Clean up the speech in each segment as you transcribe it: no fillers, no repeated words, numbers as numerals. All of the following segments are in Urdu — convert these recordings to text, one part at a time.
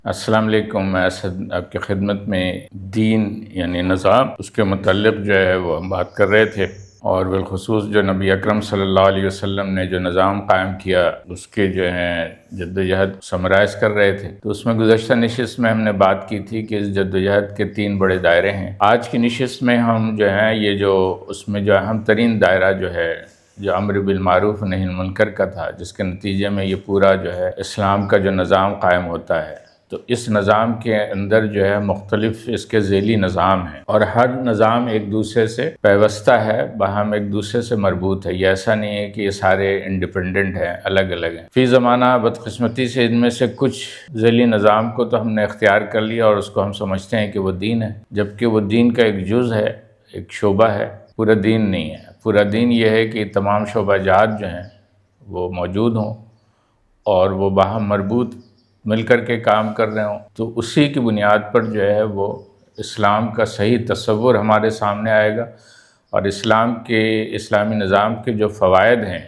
السلام علیکم۔ میں اسد آپ کی خدمت میں دین یعنی نظام، اس کے متعلق جو ہے وہ ہم بات کر رہے تھے، اور بالخصوص جو نبی اکرم صلی اللہ علیہ وسلم نے جو نظام قائم کیا اس کے جو ہیں جدوجہد سمرائز کر رہے تھے۔ تو اس میں گزشتہ نشست میں ہم نے بات کی تھی کہ اس جدوجہد کے 3 بڑے دائرے ہیں۔ آج کی نشست میں ہم جو ہیں یہ جو اس میں جو اہم ترین دائرہ جو ہے جو امر بالمعروف نہی عن المنکر کا تھا، جس کے نتیجے میں یہ پورا جو ہے اسلام کا جو نظام قائم ہوتا ہے۔ تو اس نظام کے اندر جو ہے مختلف اس کے ذیلی نظام ہیں، اور ہر نظام ایک دوسرے سے پیوستہ ہے، باہم ایک دوسرے سے مربوط ہے۔ یہ ایسا نہیں ہے کہ یہ سارے انڈیپینڈنٹ ہیں، الگ الگ ہیں۔ فی زمانہ بدقسمتی سے ان میں سے کچھ ذیلی نظام کو تو ہم نے اختیار کر لیا اور اس کو ہم سمجھتے ہیں کہ وہ دین ہے، جبکہ وہ دین کا ایک جز ہے، ایک شعبہ ہے، پورا دین نہیں ہے۔ پورا دین یہ ہے کہ تمام شعبہ جات جو ہیں وہ موجود ہوں اور وہ باہم مربوط مل کر کے کام کر رہے ہوں، تو اسی کی بنیاد پر جو ہے وہ اسلام کا صحیح تصور ہمارے سامنے آئے گا، اور اسلامی نظام کے جو فوائد ہیں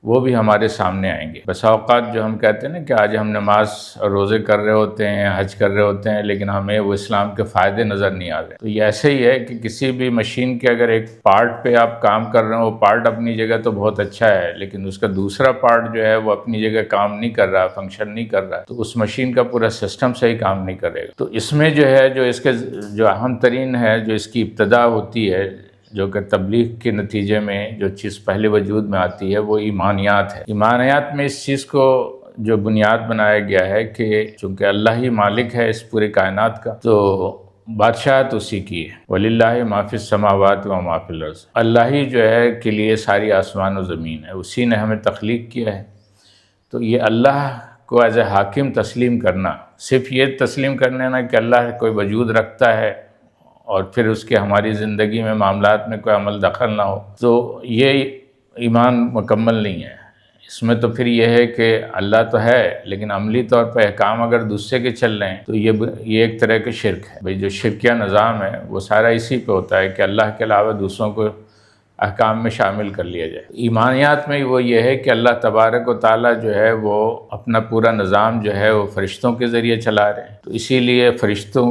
وہ بھی ہمارے سامنے آئیں گے۔ بس اوقات جو ہم کہتے ہیں نا کہ آج ہم نماز اور روزے کر رہے ہوتے ہیں، حج کر رہے ہوتے ہیں، لیکن ہمیں وہ اسلام کے فائدے نظر نہیں آ رہے۔ تو یہ ایسے ہی ہے کہ کسی بھی مشین کے اگر ایک پارٹ پہ آپ کام کر رہے ہو، وہ پارٹ اپنی جگہ تو بہت اچھا ہے، لیکن اس کا دوسرا پارٹ جو ہے وہ اپنی جگہ کام نہیں کر رہا، فنکشن نہیں کر رہا، تو اس مشین کا پورا سسٹم صحیح کام نہیں کرے گا۔ تو اس میں جو ہے جو اس کے جو اہم ترین ہے، جو اس کی ابتدا ہوتی ہے، جو کہ تبلیغ کے نتیجے میں جو چیز پہلے وجود میں آتی ہے، وہ ایمانیات ہے۔ ایمانیات میں اس چیز کو جو بنیاد بنایا گیا ہے کہ چونکہ اللہ ہی مالک ہے اس پورے کائنات کا، تو بادشاہت اسی کی ہے۔ وَلِلَّهِ مَا فِي السَّمَاوَاتِ وَمَا فِي الْأَرْضِ۔ اللہ ہی جو ہے کے لیے ساری آسمان و زمین ہے، اسی نے ہمیں تخلیق کیا ہے۔ تو یہ اللہ کو ایز اے حاکم تسلیم کرنا، صرف یہ تسلیم کرنا نہ کہ اللہ کوئی وجود رکھتا ہے اور پھر اس کے ہماری زندگی میں معاملات میں کوئی عمل دخل نہ ہو، تو یہ ایمان مکمل نہیں ہے۔ اس میں تو پھر یہ ہے کہ اللہ تو ہے، لیکن عملی طور پہ احکام اگر دوسرے کے چل رہے ہیں تو یہ ایک طرح کا شرک ہے۔ بھئی جو شرکیہ نظام ہے وہ سارا اسی پہ ہوتا ہے کہ اللہ کے علاوہ دوسروں کو احکام میں شامل کر لیا جائے۔ ایمانیات میں وہ یہ ہے کہ اللہ تبارک و تعالیٰ جو ہے وہ اپنا پورا نظام جو ہے وہ فرشتوں کے ذریعے چلا رہے ہیں، تو اسی لیے فرشتوں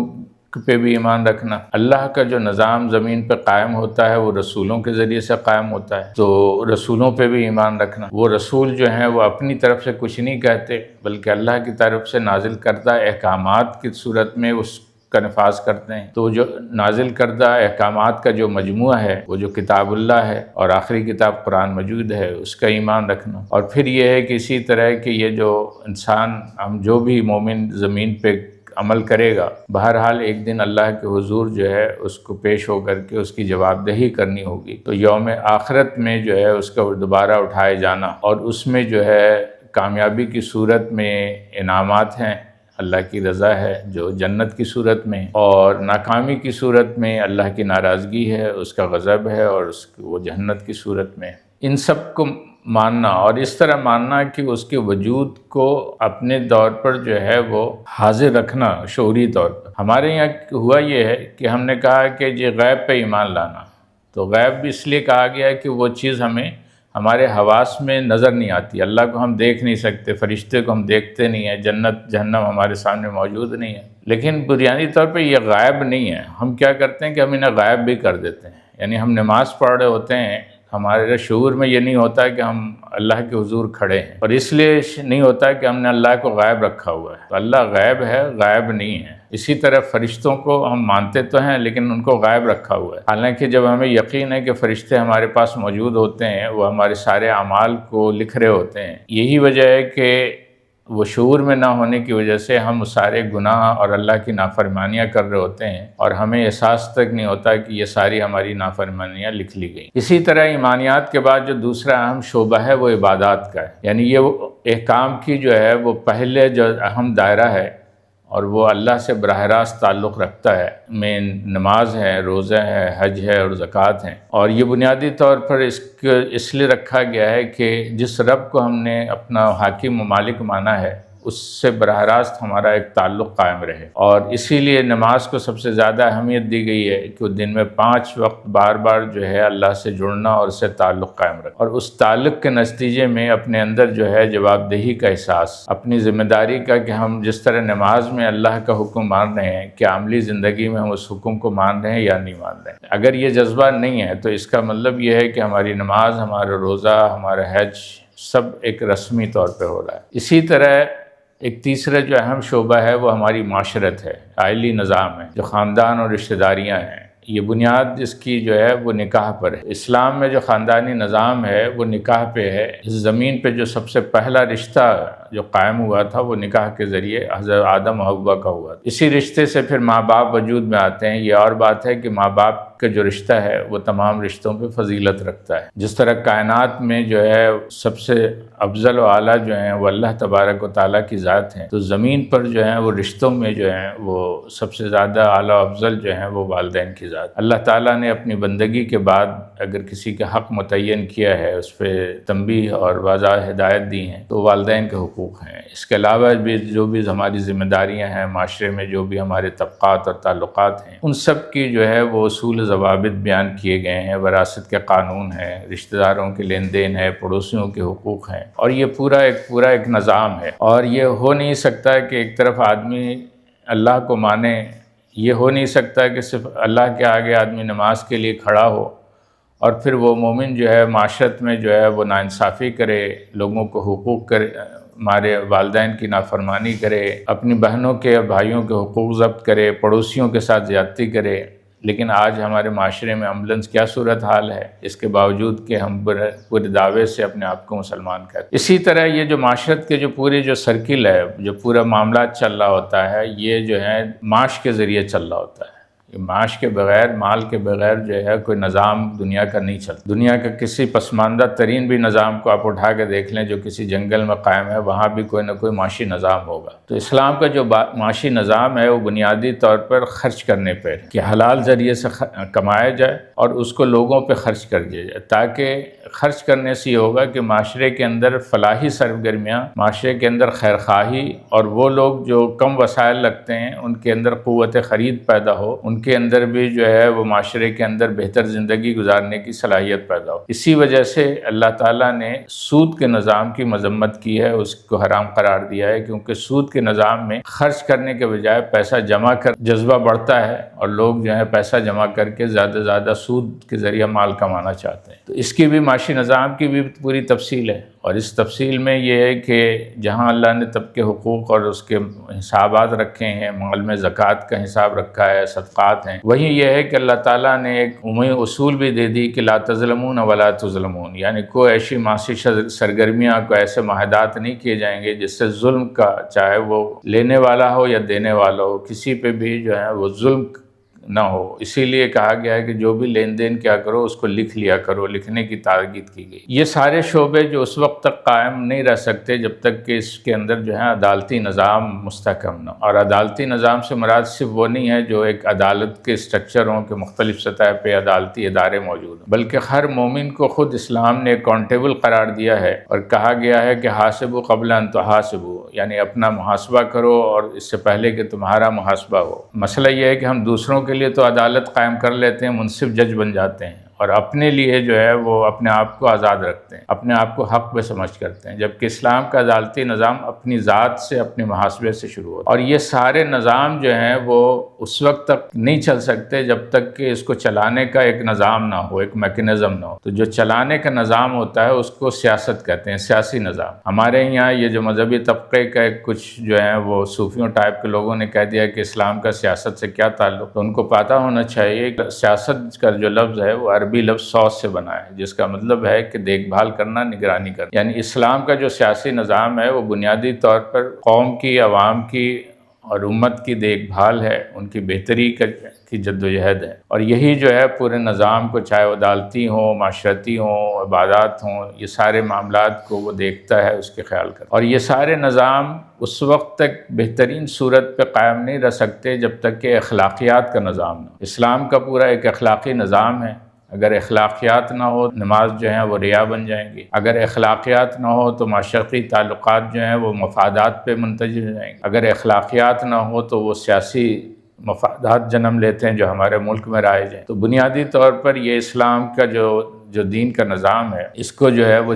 پہ بھی ایمان رکھنا۔ اللہ کا جو نظام زمین پہ قائم ہوتا ہے وہ رسولوں کے ذریعے سے قائم ہوتا ہے، تو رسولوں پہ بھی ایمان رکھنا۔ وہ رسول جو ہیں وہ اپنی طرف سے کچھ نہیں کہتے، بلکہ اللہ کی طرف سے نازل کردہ احکامات کی صورت میں اس کا نفاذ کرتے ہیں۔ تو جو نازل کردہ احکامات کا جو مجموعہ ہے، وہ جو کتاب اللہ ہے اور آخری کتاب قرآن مجید ہے، اس کا ایمان رکھنا۔ اور پھر یہ ہے کہ اسی طرح کہ یہ جو انسان، ہم جو بھی مومن زمین پہ عمل کرے گا، بہرحال ایک دن اللہ کے حضور جو ہے اس کو پیش ہو کر کے اس کی جواب دہی کرنی ہوگی۔ تو یوم آخرت میں جو ہے اس کا دوبارہ اٹھائے جانا، اور اس میں جو ہے کامیابی کی صورت میں انعامات ہیں، اللہ کی رضا ہے جو جنت کی صورت میں، اور ناکامی کی صورت میں اللہ کی ناراضگی ہے، اس کا غضب ہے، اور وہ جہنت کی صورت میں۔ ان سب کو ماننا، اور اس طرح ماننا کہ اس کے وجود کو اپنے دور پر جو ہے وہ حاضر رکھنا شعوری طور پر۔ ہمارے یہاں ہوا یہ ہے کہ ہم نے کہا کہ یہ غیب پہ ایمان لانا، تو غیب بھی اس لیے کہا گیا ہے کہ وہ چیز ہمیں ہمارے حواس میں نظر نہیں آتی۔ اللہ کو ہم دیکھ نہیں سکتے، فرشتے کو ہم دیکھتے نہیں ہیں، جنت جہنم ہمارے سامنے موجود نہیں ہے، لیکن بنیادی طور پہ یہ غائب نہیں ہے۔ ہم کیا کرتے ہیں کہ ہم انہیں غائب بھی کر دیتے ہیں، یعنی ہم نماز پڑھ رہے ہوتے ہیں، ہمارے شعور میں یہ نہیں ہوتا کہ ہم اللہ کے حضور کھڑے ہیں، اور اس لیے نہیں ہوتا کہ ہم نے اللہ کو غائب رکھا ہوا ہے۔ تو اللہ غائب ہے، غائب نہیں ہے۔ اسی طرح فرشتوں کو ہم مانتے تو ہیں لیکن ان کو غائب رکھا ہوا ہے، حالانکہ جب ہمیں یقین ہے کہ فرشتے ہمارے پاس موجود ہوتے ہیں، وہ ہمارے سارے اعمال کو لکھ رہے ہوتے ہیں۔ یہی وجہ ہے کہ وہ شعور میں نہ ہونے کی وجہ سے ہم سارے گناہ اور اللہ کی نافرمانیاں کر رہے ہوتے ہیں، اور ہمیں احساس تک نہیں ہوتا کہ یہ ساری ہماری نافرمانیاں لکھ لی گئیں۔ اسی طرح ایمانیات کے بعد جو دوسرا اہم شعبہ ہے وہ عبادات کا ہے، یعنی یہ وہ احکام کی جو ہے وہ پہلے جو اہم دائرہ ہے اور وہ اللہ سے براہ راست تعلق رکھتا ہے، میں نماز ہے، روزہ ہے، حج ہے اور زکوٰۃ ہیں۔ اور یہ بنیادی طور پر اس لیے رکھا گیا ہے کہ جس رب کو ہم نے اپنا حاکم و مالک مانا ہے، اس سے براہ راست ہمارا ایک تعلق قائم رہے۔ اور اسی لیے نماز کو سب سے زیادہ اہمیت دی گئی ہے کہ دن میں 5 وقت بار بار جو ہے اللہ سے جڑنا اور اس سے تعلق قائم رکھنا، اور اس تعلق کے نتیجے میں اپنے اندر جو ہے جواب دہی کا احساس، اپنی ذمہ داری کا کہ ہم جس طرح نماز میں اللہ کا حکم مان رہے ہیں، کیا عملی زندگی میں ہم اس حکم کو مان رہے ہیں یا نہیں مان رہے ہیں۔ اگر یہ جذبہ نہیں ہے تو اس کا مطلب یہ ہے کہ ہماری نماز، ہمارا روزہ، ہمارا حج سب ایک رسمی طور پہ ہو رہا ہے۔ اسی طرح ایک تیسرا جو اہم شعبہ ہے وہ ہماری معاشرت ہے، عائلی نظام ہے، جو خاندان اور رشتہ داریاں ہیں۔ یہ بنیاد اس کی جو ہے وہ نکاح پر ہے۔ اسلام میں جو خاندانی نظام ہے وہ نکاح پہ ہے۔ اس زمین پہ جو سب سے پہلا رشتہ جو قائم ہوا تھا وہ نکاح کے ذریعے حضرت آدم و حوا کا ہوا۔ اسی رشتے سے پھر ماں باپ وجود میں آتے ہیں۔ یہ اور بات ہے کہ ماں باپ کا جو رشتہ ہے وہ تمام رشتوں پہ فضیلت رکھتا ہے۔ جس طرح کائنات میں جو ہے سب سے افضل و اعلیٰ جو ہیں وہ اللہ تبارک و تعالیٰ کی ذات ہیں، تو زمین پر جو ہیں وہ رشتوں میں جو ہیں وہ سب سے زیادہ اعلیٰ و افضل جو ہیں وہ والدین کی ذات۔ اللہ تعالیٰ نے اپنی بندگی کے بعد اگر کسی کا حق متعین کیا ہے، اس پہ تنبیہ اور واضح ہدایت دی ہیں، تو والدین کے حقوق ہیں۔ اس کے علاوہ بھی جو بھی ہماری ذمہ داریاں ہیں، معاشرے میں جو بھی ہمارے طبقات اور تعلقات ہیں، ان سب کی جو ہے وہ اصول ضوابط بیان کیے گئے ہیں۔ وراثت کے قانون ہیں، رشتہ داروں کے لین دین ہے، پڑوسیوں کے حقوق ہیں، اور یہ پورا ایک نظام ہے۔ اور یہ ہو نہیں سکتا کہ ایک طرف آدمی اللہ کو مانے، یہ ہو نہیں سکتا کہ صرف اللہ کے آگے آدمی نماز کے لیے کھڑا ہو اور پھر وہ مومن جو ہے معاشرت میں جو ہے وہ ناانصافی کرے، لوگوں کو حقوق کرے، ہمارے والدین کی نافرمانی کرے، اپنی بہنوں کے بھائیوں کے حقوق ضبط کرے، پڑوسیوں کے ساتھ زیادتی کرے۔ لیکن آج ہمارے معاشرے میں عملاً کیا صورتحال ہے، اس کے باوجود کہ ہم پورے دعوے سے اپنے آپ کو مسلمان کہتے ہیں۔ اسی طرح یہ جو معاشرت کے جو پورے جو سرکل ہے، جو پورا معاملات چل رہا ہوتا ہے، یہ جو ہے معاش کے ذریعے چل رہا ہوتا ہے۔ معاش کے بغیر، مال کے بغیر جو ہے کوئی نظام دنیا کا نہیں چلتا۔ دنیا کا کسی پسماندہ ترین بھی نظام کو آپ اٹھا کے دیکھ لیں جو کسی جنگل میں قائم ہے، وہاں بھی کوئی نہ کوئی معاشی نظام ہوگا۔ تو اسلام کا جو معاشی نظام ہے وہ بنیادی طور پر خرچ کرنے پہ ہے کہ حلال ذریعے سے کمایا جائے اور اس کو لوگوں پہ خرچ کر دیا جائے، تاکہ خرچ کرنے سے یہ ہوگا کہ معاشرے کے اندر فلاحی سرگرمیاں، معاشرے کے اندر خیرخواہی، اور وہ لوگ جو کم وسائل رکھتے ہیں ان کے اندر قوت خرید پیدا ہو، ان کے اندر بھی جو ہے وہ معاشرے کے اندر بہتر زندگی گزارنے کی صلاحیت پیدا ہو۔ اسی وجہ سے اللہ تعالیٰ نے سود کے نظام کی مذمت کی ہے، اس کو حرام قرار دیا ہے، کیونکہ سود کے نظام میں خرچ کرنے کے بجائے پیسہ جمع کر جذبہ بڑھتا ہے، اور لوگ جو ہے پیسہ جمع کر کے زیادہ سے زیادہ سود کے ذریعہ مال کمانا چاہتے ہیں۔ تو اس کی بھی معاشی نظام کی بھی پوری تفصیل ہے، اور اس تفصیل میں یہ ہے کہ جہاں اللہ نے طب کے حقوق اور اس کے حسابات رکھے ہیں، مال میں زکوٰۃ کا حساب رکھا ہے، صدقات ہیں، وہیں یہ ہے کہ اللہ تعالیٰ نے ایک عمومی اصول بھی دے دی کہ لا تظلمون ولا تظلمون، یعنی کوئی ایسی معاشی سرگرمیاں، کوئی ایسے معاہدات نہیں کیے جائیں گے جس سے ظلم کا، چاہے وہ لینے والا ہو یا دینے والا ہو، کسی پہ بھی جو ہے وہ ظلم نہ ہو۔ اسی لیے کہا گیا ہے کہ جو بھی لین دین کیا کرو اس کو لکھ لیا کرو، لکھنے کی تاکید کی گئی۔ یہ سارے شعبے جو اس وقت تک قائم نہیں رہ سکتے جب تک کہ اس کے اندر جو ہے عدالتی نظام مستحکم نہ ہو، اور عدالتی نظام سے مراد صرف وہ نہیں ہے جو ایک عدالت کے اسٹرکچر ہوں کہ مختلف سطح پہ عدالتی ادارے موجود ہیں، بلکہ ہر مومن کو خود اسلام نے اکاؤنٹیبل قرار دیا ہے، اور کہا گیا ہے کہ حاسبوا قبل ان تحاسبوا، یعنی اپنا محاسبہ کرو اور اس سے پہلے کہ تمہارا محاسبہ ہو۔ مسئلہ یہ ہے کہ ہم دوسروں کے لیے تو عدالت قائم کر لیتے ہیں، منصف جج بن جاتے ہیں، اور اپنے لیے جو ہے وہ اپنے آپ کو آزاد رکھتے ہیں، اپنے آپ کو حق پہ سمجھ کرتے ہیں، جبکہ اسلام کا عدالتی نظام اپنی ذات سے، اپنے محاسبے سے شروع ہوتا ہے۔ اور یہ سارے نظام جو ہیں وہ اس وقت تک نہیں چل سکتے جب تک کہ اس کو چلانے کا ایک نظام نہ ہو، ایک میکنزم نہ ہو۔ تو جو چلانے کا نظام ہوتا ہے اس کو سیاست کہتے ہیں، سیاسی نظام۔ ہمارے یہاں یہ جو مذہبی طبقے کا کچھ جو ہیں وہ صوفیوں ٹائپ کے لوگوں نے کہہ دیا کہ اسلام کا سیاست سے کیا تعلق، تو ان کو پتہ ہونا چاہیے کہ سیاست کا جو لفظ ہے وہ عربی لفظ سوس سے بنا ہے، جس کا مطلب ہے کہ دیکھ بھال کرنا، نگرانی کرنا۔ یعنی اسلام کا جو سیاسی نظام ہے وہ بنیادی طور پر قوم کی، عوام کی اور امت کی دیکھ بھال ہے، ان کی بہتری کی جدوجہد ہے، اور یہی جو ہے پورے نظام کو، چاہے وہ عدالتی ہوں، معاشرتی ہوں، عبادات ہوں، یہ سارے معاملات کو وہ دیکھتا ہے، اس کے خیال کرتا ہے۔ اور یہ سارے نظام اس وقت تک بہترین صورت پہ قائم نہیں رہ سکتے جب تک کہ اخلاقیات کا نظام نہ ہو۔ اسلام کا پورا ایک اخلاقی نظام ہے، اگر اخلاقیات نہ ہو نماز جو ہیں وہ ریا بن جائیں گی، اگر اخلاقیات نہ ہو تو معاشرتی تعلقات جو ہیں وہ مفادات پہ منتج ہو جائیں گے، اگر اخلاقیات نہ ہو تو وہ سیاسی مفادات جنم لیتے ہیں جو ہمارے ملک میں رائج ہیں۔ تو بنیادی طور پر یہ اسلام کا جو دین کا نظام ہے، اس کو جو ہے وہ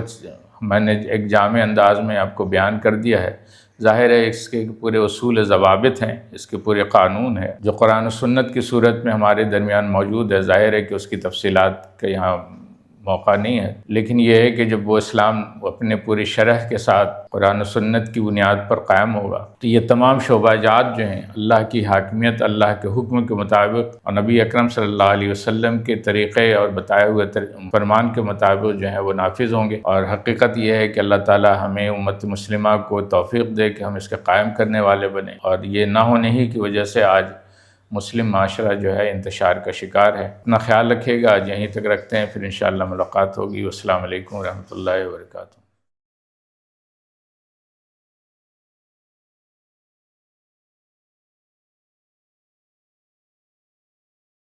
میں نے ایک جامع انداز میں آپ کو بیان کر دیا ہے۔ ظاہر ہے اس کے پورے اصول ضوابط ہیں، اس کے پورے قانون ہیں جو قرآن و سنت کی صورت میں ہمارے درمیان موجود ہے۔ ظاہر ہے کہ اس کی تفصیلات کا یہاں موقع نہیں ہے، لیکن یہ ہے کہ جب وہ اسلام اپنے پوری شرح کے ساتھ قرآن و سنت کی بنیاد پر قائم ہوگا تو یہ تمام شعبہ جات جو ہیں اللہ کی حاکمیت، اللہ کے حکم کے مطابق اور نبی اکرم صلی اللہ علیہ وسلم کے طریقے اور بتائے ہوئے فرمان کے مطابق جو ہیں وہ نافذ ہوں گے۔ اور حقیقت یہ ہے کہ اللہ تعالی ہمیں امت مسلمہ کو توفیق دے کہ ہم اس کے قائم کرنے والے بنیں، اور یہ نہ ہونے ہی کی وجہ سے آج مسلم معاشرہ جو ہے انتشار کا شکار ہے۔ اپنا خیال رکھیے گا، آج یہیں تک رکھتے ہیں، پھر انشاءاللہ ملاقات ہوگی۔ والسلام علیکم ورحمۃ اللہ وبرکاتہ۔